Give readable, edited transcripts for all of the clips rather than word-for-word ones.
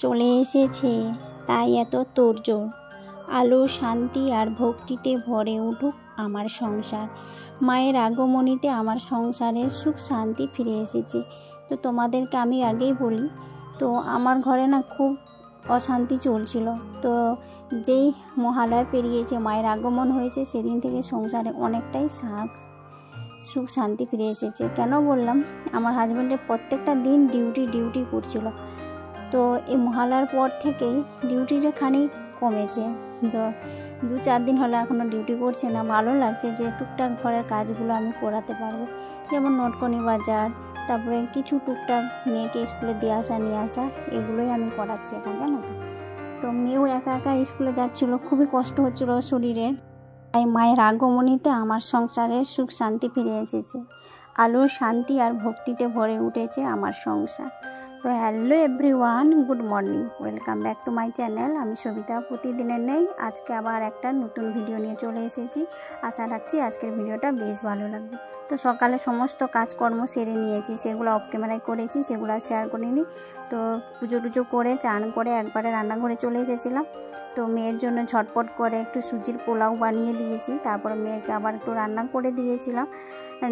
চলে এসেছে, তাই এত তোড়জোড়। আলো, শান্তি আর ভক্তিতে ভরে উঠুক আমার সংসার। মায়ের আগমনীতে আমার সংসারের সুখ শান্তি ফিরে এসেছে। তো তোমাদেরকে আমি আগেই বলি, তো আমার ঘরে না খুব অশান্তি চলছিল। তো যেই মহালয়া পেরিয়েছে, মায়ের আগমন হয়েছে, সেদিন থেকে সংসারে অনেকটাই সুখ শান্তি ফিরে এসেছে। কেন বললাম, আমার হাজব্যান্ডের প্রত্যেকটা দিন ডিউটি করছিল। তো এই মহালয়ার পর থেকেই ডিউটিটা খানিক কমেছে। তো 2-4 দিন হলো এখনও ডিউটি করছে না। ভালো লাগছে যে টুকটাক ঘরের কাজগুলো আমি করাতে পারবো, যেমন নটকনি বাজার, তারপরে কিছু টুকটাক মেয়েকে স্কুলে দিয়ে আসা নিয়ে আসা, এগুলোই আমি করাচ্ছি এখন, জানো তো। তো মেয়েও একা একা স্কুলে যাচ্ছিলো, খুবই কষ্ট হচ্ছিলো শরীরে। তাই মায়ের আগমনীতে আমার সংসারে সুখ শান্তি ফিরে এসেছে। আলো, শান্তি আর ভক্তিতে ভরে উঠেছে আমার সংসার। তো hello everyone, good morning, welcome back to my channel. আমি সবিতা, প্রতিদিনের নেই আজকে আবার একটা নতুন ভিডিও নিয়ে চলে এসেছি। আশা রাখছি আজকের ভিডিওটা বেশ ভালো লাগবে। তো সকালে সমস্ত কাজকর্ম সেরে নিয়েছি, সেগুলো অফ ক্যামেরায় করেছি, সেগুলো শেয়ার করিনি। তো পুজো করে চান করে একবারে রান্নাঘরে চলে এসেছিলাম। তো মেয়ের জন্য ঝটপট করে একটু সুজির পোলাও বানিয়ে দিয়েছি, তারপর মেয়েকে আবার একটু রান্না করে দিয়েছিলাম।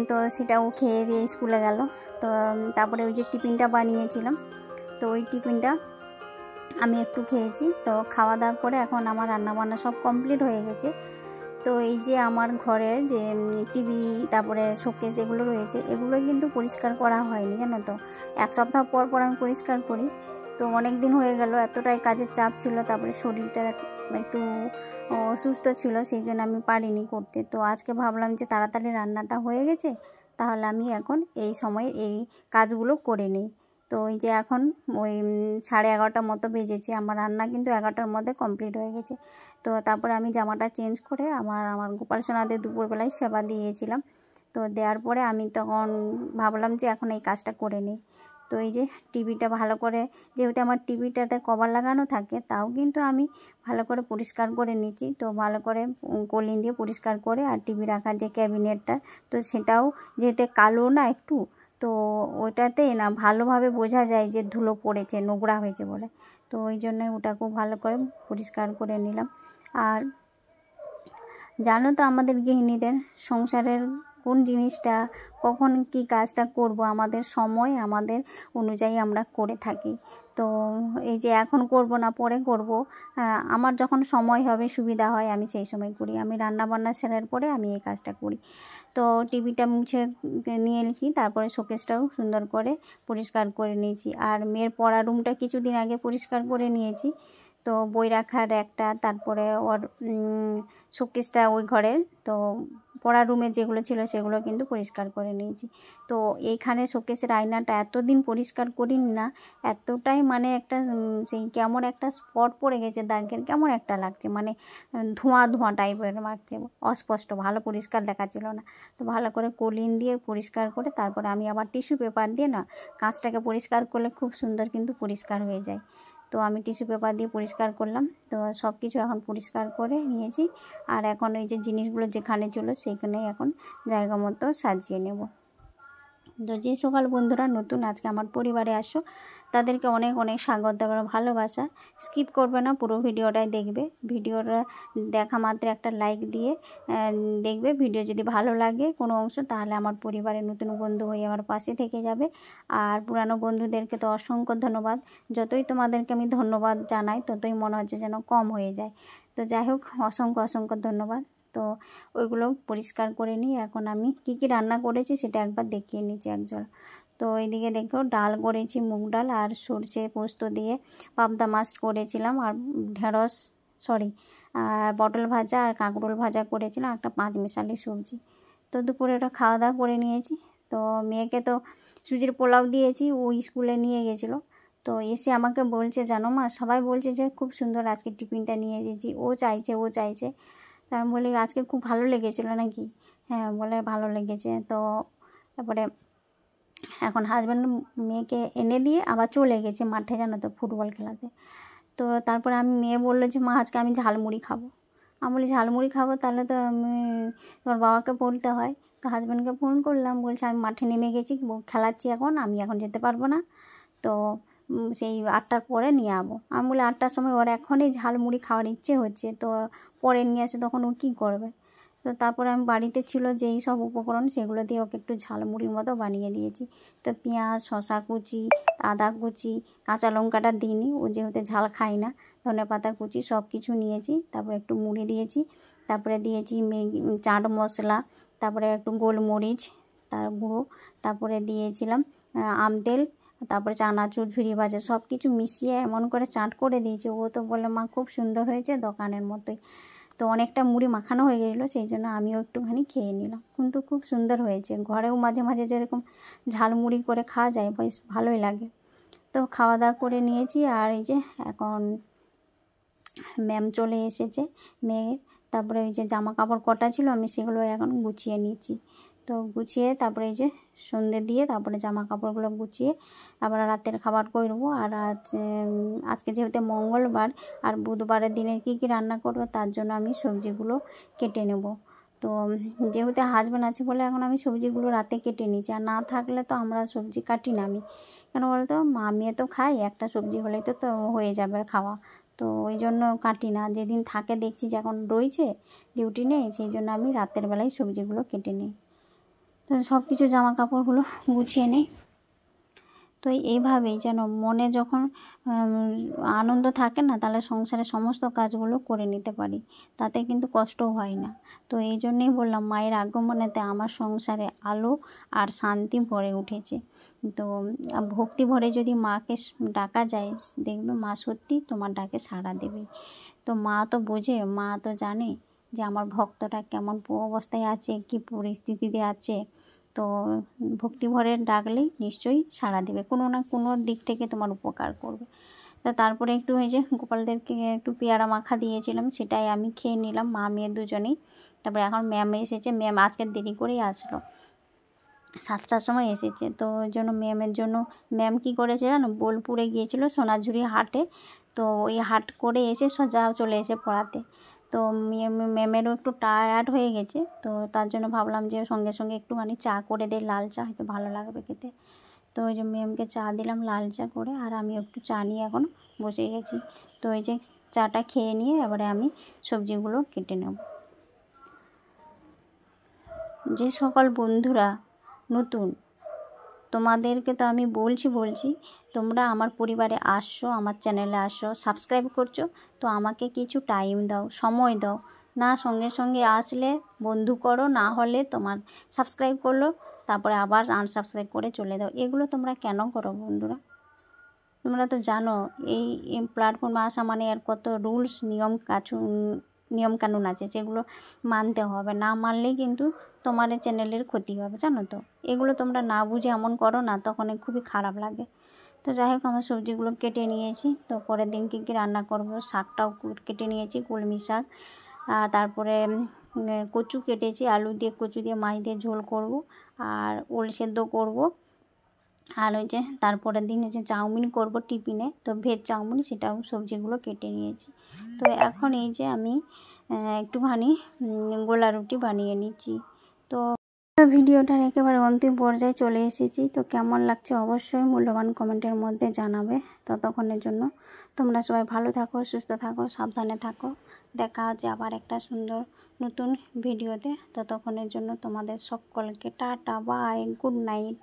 তো সেটাও খেয়ে দিয়ে স্কুলে গেল। তো তারপরে ওই যে টিফিনটা বানিয়েছিলাম, তো ওই টিফিনটা আমি একটু খেয়েছি। তো খাওয়া দাওয়া করে এখন আমার রান্নাবান্না সব কমপ্লিট হয়ে গেছে। তো এই যে আমার ঘরের যে টিভি, তারপরে শোকেস এগুলো রয়েছে, এগুলো কিন্তু পরিষ্কার করা হয়নি, জানো তো। 1 সপ্তাহ পর আমি পরিষ্কার করি। তো অনেক দিন হয়ে গেল, এতটাই কাজের চাপ ছিল, তারপরে শরীরটা একটু অসুস্থ ছিল, সেই জন্য আমি পারিনি করতে। তো আজকে ভাবলাম যে তাড়াতাড়ি রান্নাটা হয়ে গেছে, তাহলে আমি এখন এই সময় এই কাজগুলো করে নিই। তো ওই যে এখন ওই 11:30 মতো বেজেছে, আমার রান্না কিন্তু 11টার মধ্যে কমপ্লিট হয়ে গেছে। তো তারপরে আমি জামাটা চেঞ্জ করে আমার গোপাল সোনাদের দুপুরবেলায় সেবা দিয়েছিলাম। তো দেওয়ার পরে আমি তখন ভাবলাম যে এখন এই কাজটা করে নিই। তো এই যে টিভিটা ভালো করে, যেহেতু আমার টিভিটাতে কভার লাগানো থাকে, তাও কিন্তু আমি ভালো করে পরিষ্কার করে নিচ্ছি। তো ভালো করে কলিন দিয়ে পরিষ্কার করে, আর টিভি রাখার যে ক্যাবিনেটটা, তো সেটাও যেহেতু কালো না একটু, তো ওইটাতে না ভালোভাবে বোঝা যায় যে ধুলো পড়েছে, নোংরা হয়েছে বলে। তো ওই জন্য ওটাকেও ভালো করে পরিষ্কার করে নিলাম। আর জানো তো, আমাদের গৃহিণীদের সংসারের কোন জিনিসটা, কখন কি কাজটা করব, আমাদের সময় আমাদের অনুযায়ী আমরা করে থাকি। তো এই যে এখন করব না, পরে করব, আমার যখন সময় হবে, সুবিধা হয়, আমি সেই সময় করি। আমি রান্নাবান্না সেরার পরে আমি এই কাজটা করি। তো টিভিটা মুছে নিয়ে নিয়েছি, তারপরে শোকেসটাও সুন্দর করে পরিষ্কার করে নিয়েছি। আর মেয়ের পড়ার রুমটা কিছুদিন আগে পরিষ্কার করে নিয়েছি। তো বই রাখার একটা, তারপরে ওর শোকেসটা ওই ঘরের, তো পড়ার রুমে যেগুলো ছিল সেগুলো কিন্তু পরিষ্কার করে নিয়েছি। তো এইখানে শোকেসের আয়নাটা এতদিন পরিষ্কার করিনি না, এতটাই মানে একটা সেই কেমন একটা স্পট পড়ে গেছে দাগের, কেমন একটা লাগছে, মানে ধোঁয়া টাইপের লাগছে, অস্পষ্ট, ভালো পরিষ্কার দেখাচ্ছিল না। তো ভালো করে কলিন দিয়ে পরিষ্কার করে তারপরে আমি আবার টিস্যু পেপার দিয়ে না, কাঁচটাকে পরিষ্কার করলে খুব সুন্দর কিন্তু পরিষ্কার হয়ে যায়। তো আমি টিস্যু পেপার দিয়ে পরিষ্কার করলাম। তো সব কিছু এখন পরিষ্কার করে নিয়েছি। আর এখন ওই যে জিনিসগুলো যেখানে ছিল সেইখানেই এখন জায়গা মতো সাজিয়ে নেব। তো যে সকল বন্ধুরা নতুন আজকে আমার পরিবারে আসো, তাদেরকে অনেক অনেক স্বাগত দেওয়ার, ভালোবাসা। স্কিপ করবে না, পুরো ভিডিওটাই দেখবে। ভিডিওটা দেখা মাত্র একটা লাইক দিয়ে দেখবে। ভিডিও যদি ভালো লাগে কোনো অংশ, তাহলে আমার পরিবারের নতুন বন্ধু হয়ে আমার পাশে থেকে যাবে। আর পুরানো বন্ধুদেরকে তো অসংখ্য ধন্যবাদ। যতই তোমাদেরকে আমি ধন্যবাদ জানাই, ততই মনে হচ্ছে যেন কম হয়ে যায়। তো যাই হোক, অসংখ্য ধন্যবাদ। তো ওইগুলো পরিষ্কার করে নিই। এখন আমি কি রান্না করেছি সেটা একবার দেখিয়ে নিচ্ছি একজন। তো এইদিকে দেখো, ডাল করেছি, মুগ ডাল আর সর্ষে পোস্ত দিয়ে, পাবদা মাছ করেছিলাম, আর আর পটল ভাজা আর কাঁকরোল ভাজা করেছিলাম, একটা 5 মিশালি সবজি। তো দুপুরে ওটা খাওয়া দাওয়া করে নিয়েছি। তো মেয়েকে তো সুজির পোলাও দিয়েছি, ও স্কুলে নিয়ে গেছিলো। তো এসে আমাকে বলছে, জানো মা, সবাই বলছে যে খুব সুন্দর আজকে টিফিনটা নিয়ে এসেছি, ও চাইছে। তা আমি বলি, আজকে খুব ভালো লেগেছিলো নাকি? হ্যাঁ, বলে ভালো লেগেছে। তো তারপরে এখন হাজব্যান্ড মেয়েকে এনে দিয়ে আবার চলে গেছে মাঠে, জানো তো, ফুটবল খেলাতে। তো তারপরে মেয়ে বললো যে মা, আজকে আমি ঝালমুড়ি খাবো। আমি বলি, ঝালমুড়ি খাবো? তাহলে তো আমি তোমার বাবাকে বলতে হয়। তো হাজব্যান্ডকে ফোন করলাম, বলছে আমি মাঠে নেমে গেছি, খেলাচ্ছি এখন, আমি এখন যেতে পারবো না। তো সেই 8টার পরে নিয়ে যাবো। আমি বলি 8টার সময় ওর এখনই ঝালমুড়ি খাওয়ার ইচ্ছে হচ্ছে, তো পরে নিয়ে আসে তখন ও কী করবে। তো তারপরে আমি বাড়িতে ছিল যেই সব উপকরণ সেগুলো দিয়ে ওকে একটু ঝালমুড়ির মতো বানিয়ে দিয়েছি। তো পেঁয়াজ, শসা কুচি, আদা কুচি, কাঁচা লঙ্কাটা দিইনি, ও যেহেতু ঝাল খাই না, ধনেপাতা কুচি সব কিছু নিয়েছি। তারপরে একটু মুড়ি দিয়েছি, তারপরে দিয়েছি ম্যাগি চাট মশলা, তারপরে একটু গোলমরিচ তার গুঁড়ো, তারপরে দিয়েছিলাম আমতেল, তারপরে চানাচুর, ঝুরি ভাজা সব কিছু মিশিয়ে এমন করে চাট করে দিয়েছে। ও তো বলে মা খুব সুন্দর হয়েছে দোকানের মতোই। তো অনেকটা মুড়ি মাখানো হয়ে গেছিলো, সেই জন্য আমিও একটুখানি খেয়ে নিলাম, কিন্তু খুব সুন্দর হয়েছে। ঘরেও মাঝে মাঝে যেরকম ঝালমুড়ি করে খাওয়া যায় বেশ ভালোই লাগে। তো খাওয়া দাওয়া করে নিয়েছি, আর এই যে এখন ম্যাম চলে এসেছে মেয়ের। তারপরে ওই যে জামা কাপড় কটা ছিল আমি সেগুলো এখন গুছিয়ে নিচ্ছি। তো গুছিয়ে তারপরে এই যে সন্ধে দিয়ে তারপরে জামা কাপড়গুলো গুছিয়ে আবার রাতের খাবার করবো। আর আজকে যেহেতু মঙ্গলবার আর বুধবারের দিনে কী কী রান্না করবো তার জন্য আমি সবজিগুলো কেটে নেব। তো যেহেতু হাজব্যান্ড আছে বলে এখন আমি সবজিগুলো রাতে কেটে নিচ্ছি, আর না থাকলে তো আমরা সবজি কাটি না। আমি কেন বলতো মেয়ে তো খাই, একটা সবজি হলেই তো হয়ে যাবে খাওয়া, তো ওই জন্য কাটি না। যেদিন থাকে দেখছি যে এখন রয়েছে ডিউটি নেই, সেই জন্য আমি রাতের বেলায় সবজিগুলো কেটে নিই। তো সব কিছু জামা কাপড়গুলো গুছিয়ে নিই। তো এইভাবেই যেন মনে যখন আনন্দ থাকে না, তাহলে সংসারের সমস্ত কাজগুলো করে নিতে পারি, তাতে কিন্তু কষ্টও হয় না। তো এই জন্যেই বললাম মায়ের আগমনেতে আমার সংসারে আলো আর শান্তি ভরে উঠেছে। তো ভক্তি ভরে যদি মাকে ডাকা যায়, দেখবে মা সত্যি তোমার ডাকে সাড়া দেবে। তো মা তো বোঝে, মা তো জানে যে আমার ভক্তটা কেমন অবস্থায় আছে, কী পরিস্থিতিতে আছে। তো ভক্তি ভরে ডাকলেই নিশ্চয়ই সাড়া দেবে, কোনো না কোনো দিক থেকে তোমার উপকার করবে। তো তারপরে একটু এই যে গোপালদেরকে একটু পেয়ারা মাখা দিয়েছিলাম, সেটাই আমি খেয়ে নিলাম, মা মেয়ে দুজনেই। তারপরে এখন ম্যাম এসেছে, ম্যাম আজকে দেরি করেই আসলো, 7টার সময় এসেছে। তো ওই জন্য ম্যামের জন্য ম্যাম কী করেছে জানো, বোলপুরে গিয়েছিল সোনাঝুরি হাটে। তো ওই হাট করে এসে সোজা চলে এসে পড়াতে। তো ম্যামেরও একটু টায়ার্ড হয়ে গেছে, তো তার জন্য ভাবলাম যে সঙ্গে সঙ্গে একটুখানি চা করে দে, লাল চা হয়তো ভালো লাগবে খেতে। তো ওই যে ম্যামকে চা দিলাম লাল চা করে, আর আমি একটু চা নিয়ে এখন বসে গেছি। তো এই যে চাটা খেয়ে নিয়ে এবারে আমি সবজিগুলো কেটে নেব। যে সকল বন্ধুরা নতুন, তোমাদেরকে তো আমি বলছি তোমরা আমার পরিবারে আসছো, আমার চ্যানেলে আসছো, সাবস্ক্রাইব করছো, তো আমাকে কিছু টাইম দাও, সময় দাও। না সঙ্গে সঙ্গে আসলে বন্ধু করো, না হলে তোমার সাবস্ক্রাইব করলো তারপরে আবার আনসাবস্ক্রাইব করে চলে দাও। এগুলো তোমরা কেন করো বন্ধুরা? তোমরা তো জানো এই প্ল্যাটফর্মে আসা মানে আর কত রুলস নিয়মকানুন আছে, সেগুলো মানতে হবে। না মানলেই কিন্তু তোমার চ্যানেলের ক্ষতি হবে, জানো তো। এগুলো তোমরা না বুঝে এমন করো না, তখন খুবই খারাপ লাগে। তো যাই হোক আমার সবজিগুলো কেটে নিয়েছি। তো পরের দিন কী রান্না করব, শাকটাও কেটে নিয়েছি, কলমি শাক। তারপরে কচু কেটেছি, আলু দিয়ে কচু দিয়ে মাছ দিয়ে ঝোল করব, আর ওল সেদ্ধ করব। আর ওই যে তারপরের দিন হচ্ছে চাউমিন করব টিফিনে, তো ভেজ চাউমিন, সেটাও সবজিগুলো কেটে নিয়েছি। তো এখন এই যে আমি একটুখানি গোলা রুটি বানিয়ে নিচ্ছি। তো ভিডিওটার একেবারে অন্তিম পর্যায়ে চলে এসেছি। তো কেমন লাগছে অবশ্যই মূল্যবান কমেন্টের মধ্যে জানাবে। ততক্ষণের জন্য তোমরা সবাই ভালো থাকো, সুস্থ থাকো, সাবধানে থাকো। দেখা হচ্ছে আবার একটা সুন্দর নতুন ভিডিওতে। ততক্ষণের জন্য তোমাদের সকলকে টাটা, বাই, গুড নাইট।